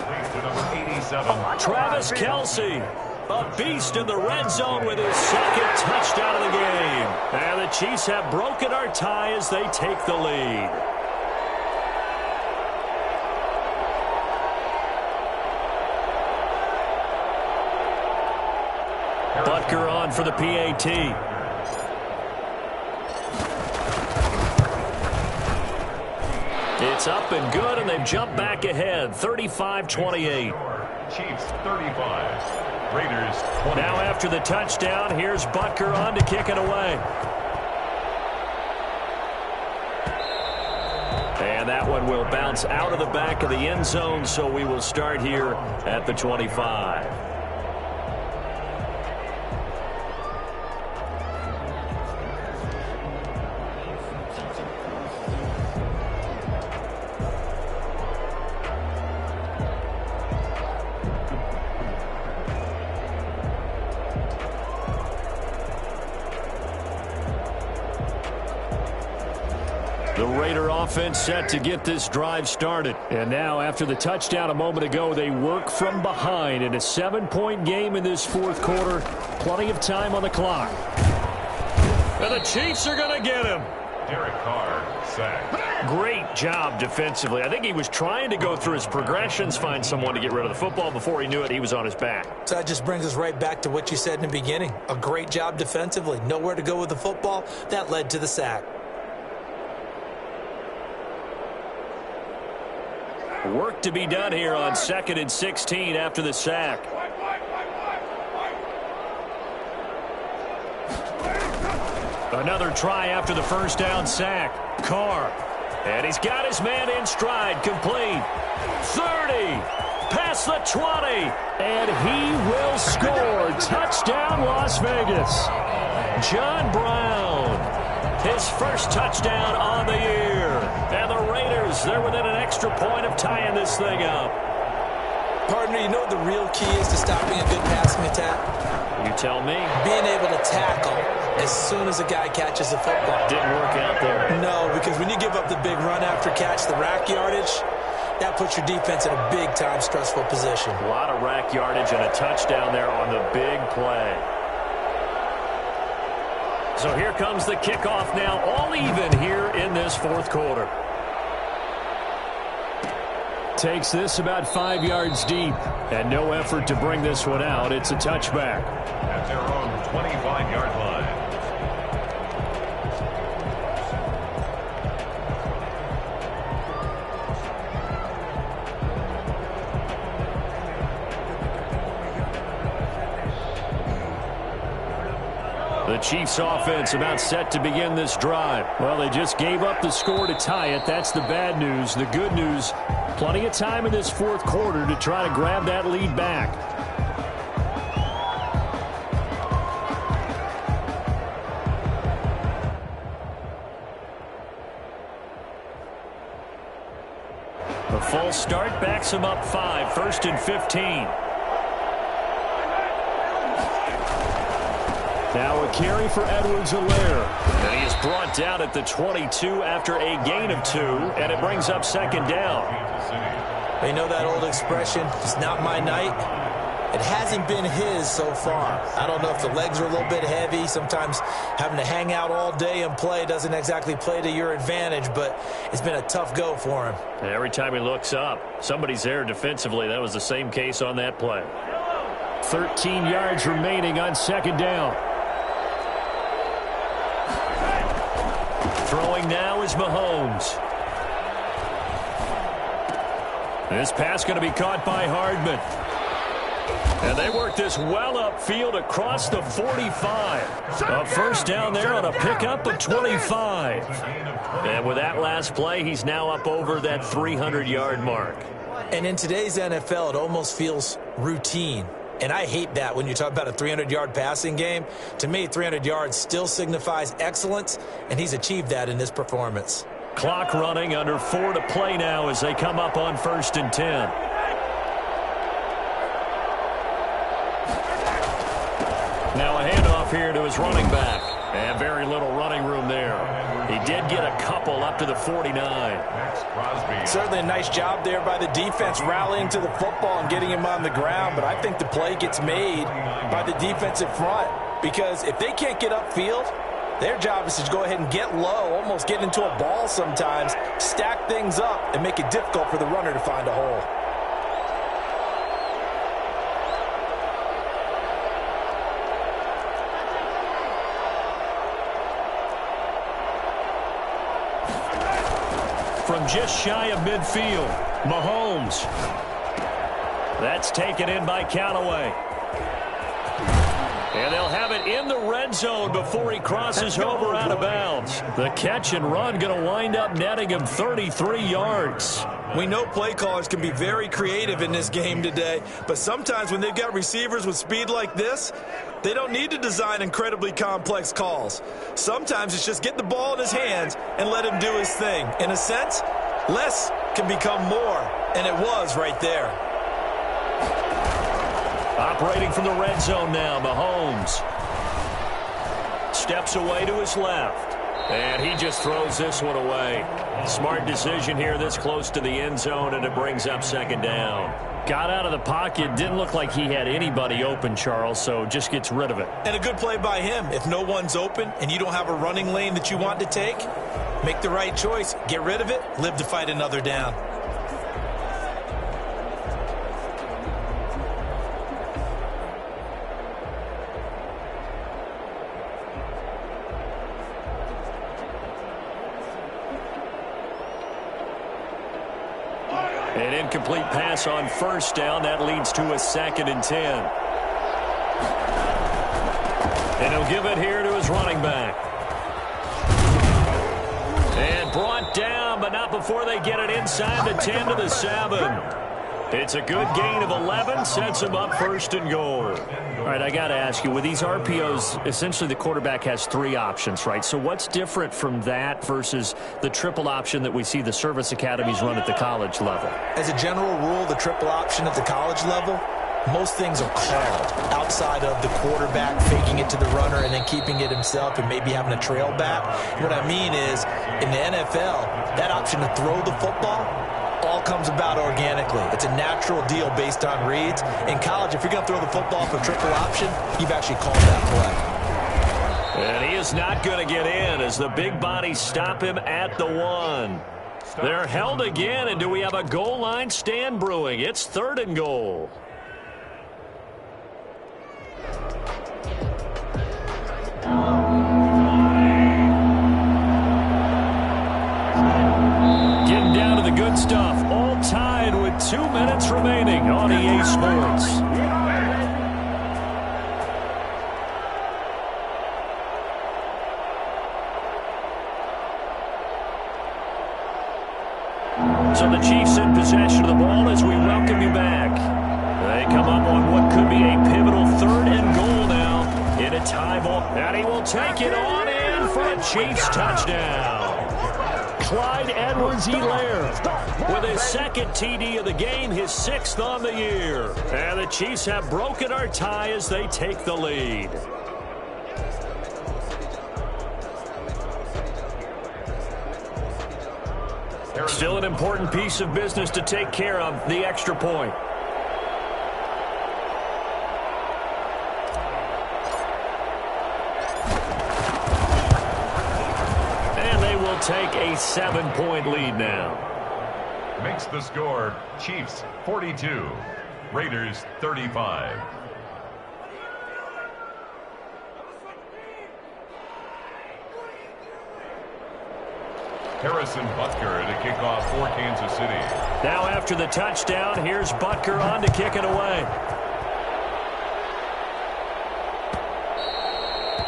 Travis Kelsey, a beast in the red zone with his second touchdown of the game. And the Chiefs have broken our tie as they take the lead. Butker on for the PAT. It's up and good, and they've jumped back ahead, 35-28. Chiefs 35, Raiders 20. Now after the touchdown, here's Butker on to kick it away. And that one will bounce out of the back of the end zone, so we will start here at the 25. The Raider offense set to get this drive started. And now after the touchdown a moment ago, they work from behind in a 7-point game in this fourth quarter. Plenty of time on the clock. And the Chiefs are going to get him. Derek Carr sacked. Great job defensively. I think he was trying to go through his progressions, find someone to get rid of the football. Before he knew it, he was on his back. So that just brings us right back to what you said in the beginning. A great job defensively. Nowhere to go with the football. That led to the sack. Work to be done here on 2nd and 16 after the sack. Another try after the first down sack. Carr. And he's got his man in stride. Complete. 30. Past the 20. And he will score. Touchdown, Las Vegas. John Brown. His first touchdown on the year. And the Raiders, they're within an extra point of tying this thing up. Partner, you know what the real key is to stopping a good passing attack? You tell me. Being able to tackle as soon as a guy catches the football. Didn't work out there. No, because when you give up the big run after catch, the rack yardage, that puts your defense in a big-time stressful position. A lot of rack yardage and a touchdown there on the big play. So here comes the kickoff now, all even here in this fourth quarter. Takes this about 5 yards deep, and no effort to bring this one out. It's a touchback. At their own 25-yard line. The Chiefs offense about set to begin this drive. Well, they just gave up the score to tie it. That's the bad news. The good news, plenty of time in this fourth quarter to try to grab that lead back. The false start backs him up 5, 1st and 15. Now a carry for Edwards-Helaire. And he is brought down at the 22 after a gain of 2, and it brings up 2nd down. You know that old expression, it's not my night? It hasn't been his so far. I don't know if the legs are a little bit heavy. Sometimes having to hang out all day and play doesn't exactly play to your advantage, but it's been a tough go for him. And every time he looks up, somebody's there defensively. That was the same case on that play. 13 yards remaining on 2nd down. Throwing now is Mahomes. This pass going to be caught by Hardman. And they work this well upfield across the 45. A first down there on a pickup of 25. And with that last play, he's now up over that 300-yard mark. And in today's NFL, it almost feels routine. And I hate that when you talk about a 300-yard passing game. To me, 300 yards still signifies excellence, and he's achieved that in this performance. Clock running, under 4 to play now as they come up on 1st and 10. Now a handoff here to his running back. And very little running room there. He did get a couple up to the 49. Certainly a nice job there by the defense rallying to the football and getting him on the ground. But I think the play gets made by the defensive front. Because if they can't get upfield, their job is to go ahead and get low, almost get into a ball sometimes, stack things up, and make it difficult for the runner to find a hole. From just shy of midfield, Mahomes. That's taken in by Callaway. And they'll have it in the red zone before he crosses over out of bounds. The catch and run going to wind up netting him 33 yards. We know play callers can be very creative in this game today, but sometimes when they've got receivers with speed like this, they don't need to design incredibly complex calls. Sometimes it's just get the ball in his hands and let him do his thing. In a sense, less can become more, and it was right there. Operating from the red zone now, Mahomes. Steps away to his left. And he just throws this one away. Smart decision here this close to the end zone, and it brings up 2nd down. Got out of the pocket. Didn't look like he had anybody open, Charles, so just gets rid of it. And a good play by him. If no one's open and you don't have a running lane that you want to take, make the right choice. Get rid of it. Live to fight another down. An incomplete pass on 1st down. That leads to a 2nd and 10. And he'll give it here to his running back. And brought down, but not before they get it inside the 10 to the 7. It's a good gain of 11, sets him up 1st and goal. All right, I got to ask you, with these RPOs, essentially the quarterback has 3 options, right? So what's different from that versus the triple option that we see the service academies run at the college level? As a general rule, the triple option at the college level, most things are called outside of the quarterback faking it to the runner and then keeping it himself and maybe having a trail back. What I mean is, in the NFL, that option to throw the football all comes about organically. It's a natural deal based on reads. In college, if you're going to throw the football for triple option, you've actually called that play. And he is not going to get in as the big bodies stop him at the 1. They're held again, and do we have a goal line stand brewing? It's 3rd and goal. Getting down to the good stuff. All tied with 2 minutes remaining on EA Sports. So the Chiefs in possession of the ball as we welcome you back. They come up on what could be a pivotal 3rd and goal now in a tie ball. And he will take it on in for a Chiefs touchdown. Clyde Edwards-Helaire with his 2nd TD of the game, his 6th on the year. And the Chiefs have broken our tie as they take the lead. Still an important piece of business to take care of, the extra point. Take a 7-point lead now. Makes the score Chiefs 42, Raiders 35. Harrison Butker to kick off for Kansas City. Now after the touchdown, here's Butker on to kick it away.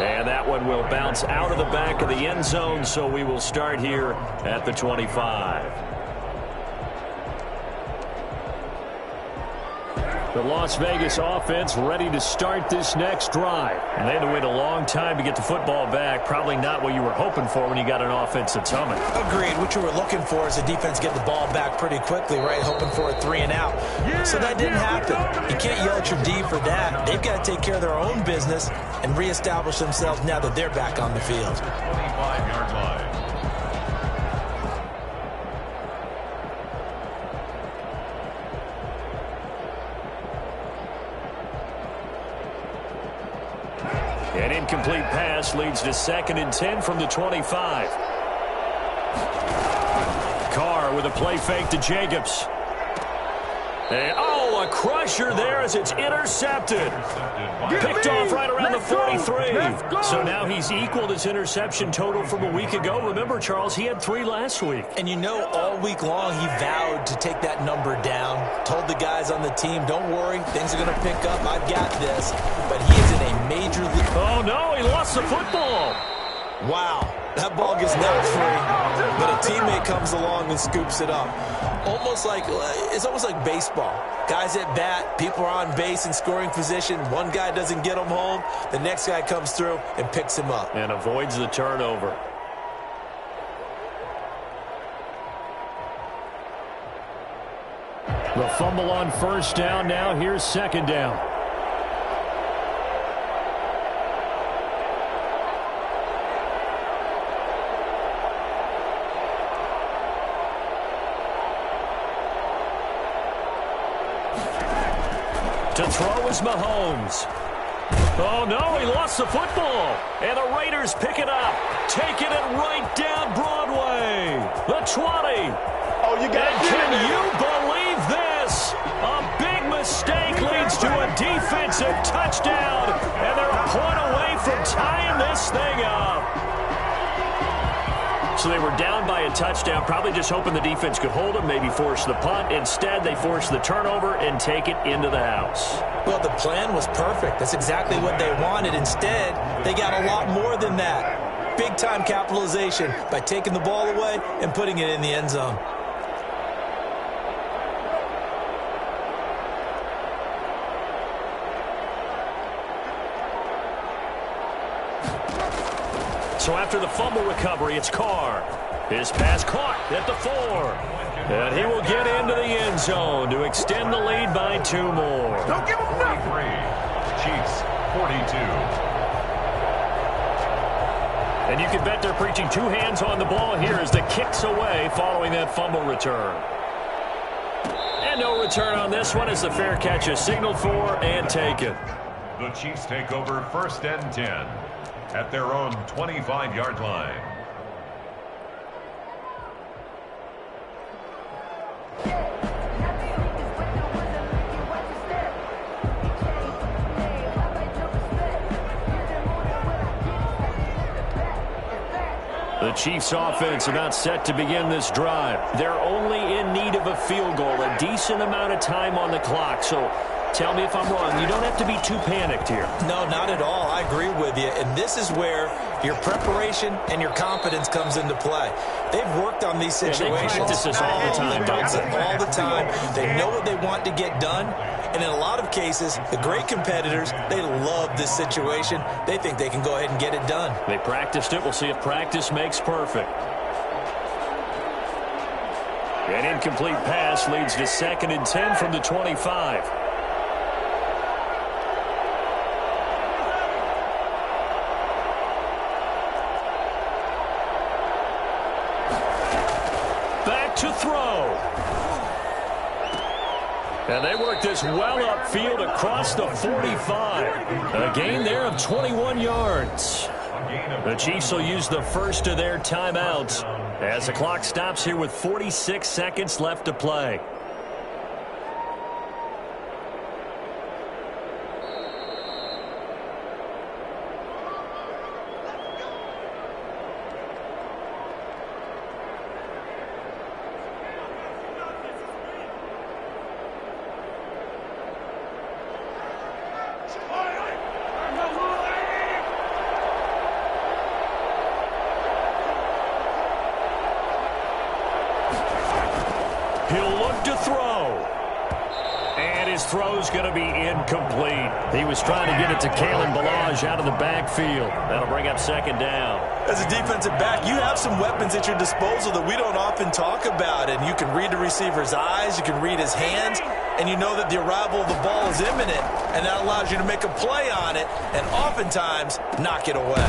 And that one will bounce out of the back of the end zone, so we will start here at the 25. The Las Vegas offense ready to start this next drive. And they had to wait a long time to get the football back. Probably not what you were hoping for when you got an offense that's humming. Agreed. What you were looking for is the defense get the ball back pretty quickly, right? Hoping for a 3 and out. So that didn't happen. You can't yell at your D for that. They've got to take care of their own business and reestablish themselves now that they're back on the field. 25-yard line. An incomplete pass leads to 2nd and 10 from the 25. Carr with a play fake to Jacobs. A crusher there as it's intercepted. Picked off right around the 43. So now he's equaled his interception total from a week ago. Remember, Charles, he had 3 last week. And you know, all week long he vowed to take that number down. Told the guys on the team, don't worry, things are going to pick up. I've got this. But he is in a major league. Oh, no, he lost the football. Wow, that ball gets knocked free, but a teammate comes along and scoops it up. It's almost like baseball. Guys at bat, people are on base in scoring position. One guy doesn't get him home. The next guy comes through and picks him up. And avoids the turnover. The fumble on 1st down. Now here's 2nd down. To throw is Mahomes. Oh, no, he lost the football. And the Raiders pick it up, taking it right down Broadway. The 20. Oh, you got And can you believe this? A big mistake leads to a defensive touchdown. And they're a point away from tying this thing up. So they were down by a touchdown, probably just hoping the defense could hold them, maybe force the punt. Instead, they force the turnover and take it into the house. Well, the plan was perfect. That's exactly what they wanted. Instead, they got a lot more than that. Big-time capitalization by taking the ball away and putting it in the end zone. So after the fumble recovery, it's Carr. His pass caught at the 4. And he will get into the end zone to extend the lead by 2 more. Don't give him nothing. Chiefs 42. And you can bet they're preaching 2 hands on the ball here as the kick's away following that fumble return. And no return on this one as the fair catch is signaled for and taken. The Chiefs take over 1st and 10 at their own 25-yard line. The Chiefs offense about set to begin this drive. They're only in need of a field goal, a decent amount of time on the clock. So tell me if I'm wrong. You don't have to be too panicked here. No, not at all. I agree with you. And this is where your preparation and your confidence comes into play. They've worked on these situations. They practice this all the time, don't they? All the time. They know what they want to get done. And in a lot of cases, the great competitors, they love this situation. They think they can go ahead and get it done. They practiced it. We'll see if practice makes perfect. An incomplete pass leads to 2nd and 10 from the 25. Back to throw. And they work this well upfield across the 45. A gain there of 21 yards. The Chiefs will use the first of their timeouts as the clock stops here with 46 seconds left to play. He'll look his throw's going to be incomplete. He was trying to get it to Kalen Ballage out of the backfield. That'll bring up second down. As a defensive back, you have some weapons at your disposal that we don't often talk about. And you can read the receiver's eyes, you can read his hands, and you know that the arrival of the ball is imminent. And that allows you to make a play on it and oftentimes knock it away.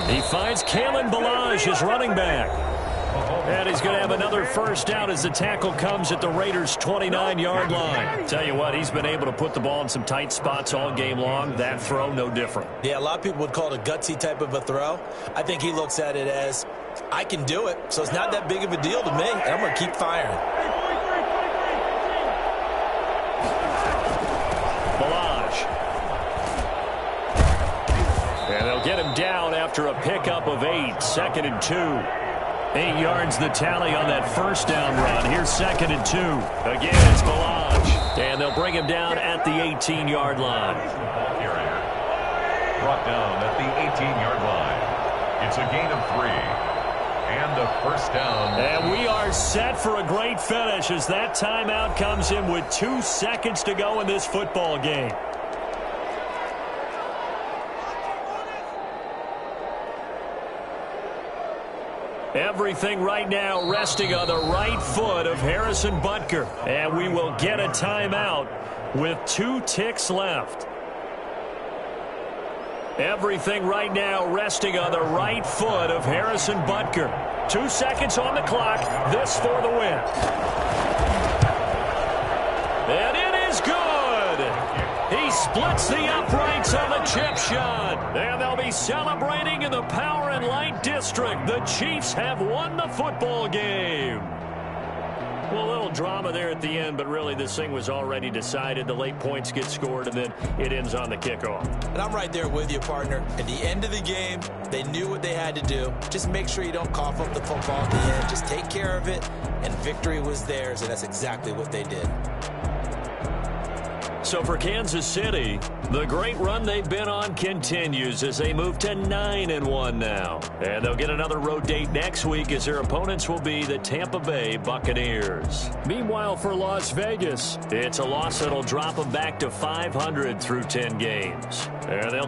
He finds Kalen Ballage, his running back. And he's going to have another first down as the tackle comes at the Raiders' 29-yard line. Tell you what, he's been able to put the ball in some tight spots all game long. That throw, no different. Yeah, a lot of people would call it a gutsy type of a throw. I think he looks at it as, I can do it, so it's not that big of a deal to me, and I'm going to keep firing. Ballage. And they'll get him down after a pickup of 8, 2nd and 2. 8 yards the tally on that first down run. Here's 2nd and 2. Again, it's Ballage. And they'll bring him down at the 18-yard line. Ball carrier brought down at the 18-yard line. It's a gain of 3. And the first down. And we are set for a great finish as that timeout comes in with 2 seconds to go in this football game. Everything right now resting on the right foot of Harrison Butker. And we will get a timeout with 2 ticks left. Everything right now resting on the right foot of Harrison Butker. 2 seconds on the clock. This for the win. And it is good. He splits the uprights on the chip shot. And they'll be celebrating in the Power and Light District. The Chiefs have won the football game. Well, a little drama there at the end, but really this thing was already decided. The late points get scored, and then it ends on the kickoff. And I'm right there with you, partner. At the end of the game, they knew what they had to do. Just make sure you don't cough up the football at the end. Just take care of it, and victory was theirs, and that's exactly what they did. So for Kansas City, the great run they've been on continues as they move to 9-1 now. And they'll get another road date next week as their opponents will be the Tampa Bay Buccaneers. Meanwhile, for Las Vegas, it's a loss that'll drop them back to 500 through 10 games. And they'll